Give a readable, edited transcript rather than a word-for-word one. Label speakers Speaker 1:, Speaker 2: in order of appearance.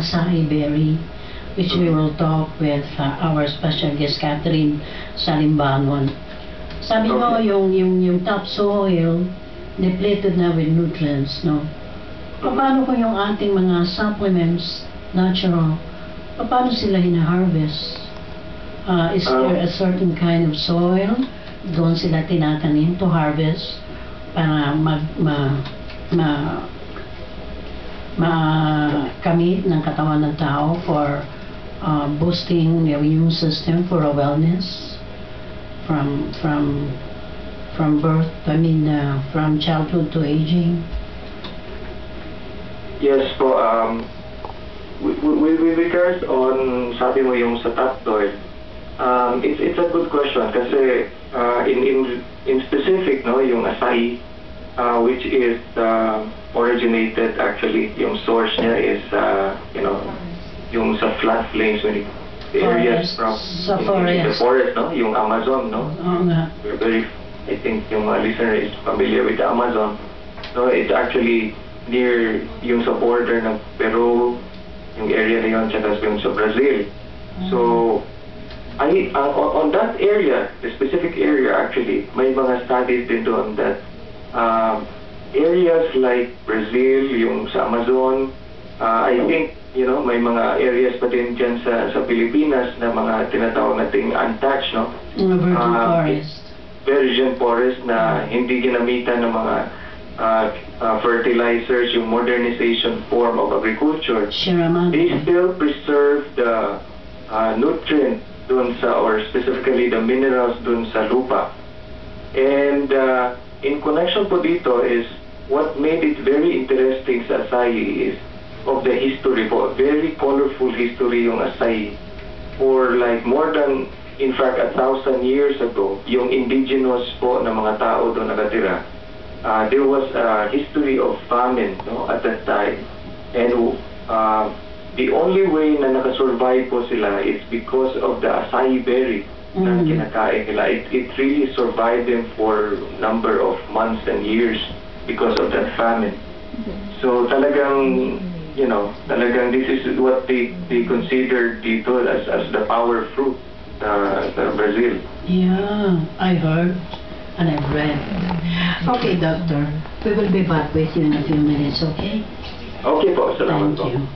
Speaker 1: acai berry, which we will talk with our special guest, Catherine Salimbangon. Sabi mo, yung topsoil, depleted na with nutrients, no? Paano kung yung ating mga supplements, natural, paano sila hina-harvest? Is there a certain kind of soil doon sila tinatanim to harvest para makamit ng katawan ng tao for boosting the immune system for a wellness from birth, from childhood to aging?
Speaker 2: Yes po, with regards on sabi mo yung sa topsoil, it's a good question kasi in specific, no, yung acai, which is originated, actually yung source niya is yung sa floodplains, the areas from the forest, no, yung Amazon, no. We're very, I think yung listener is familiar with the Amazon. So it's actually near yung sa border ng Peru, yung area na yun, tsaka yung sa Brazil. So on that area, the specific area actually, may mga studies din doon that areas like Brazil, yung sa Amazon, I think, may mga areas pa din dyan sa Pilipinas na mga tinatawag nating untouched, no?
Speaker 1: Virgin forest.
Speaker 2: Virgin forest na hindi ginamitan ng mga fertilizers, yung modernization form of agriculture. They still preserve the nutrient dun sa, or specifically the minerals dun sa lupa. And in connection po dito is what made it very interesting sa acai is of the history po. Very colorful history yung acai. For like more than, in fact, 1,000 years ago, yung indigenous po na mga tao doon nakatira, there was a history of famine, no, at that time. And the only way na nakasurvive po sila is because of the acai berry na kinakain nila. It really survived them for number of months and years because of that famine. So talagang, talagang this is what they consider dito as the power fruit, the Brazil.
Speaker 1: Yeah, I heard and I've read. Okay, Doctor, we will be back with you in a few minutes, okay?
Speaker 2: Okay po, salamat po.
Speaker 1: Thank you.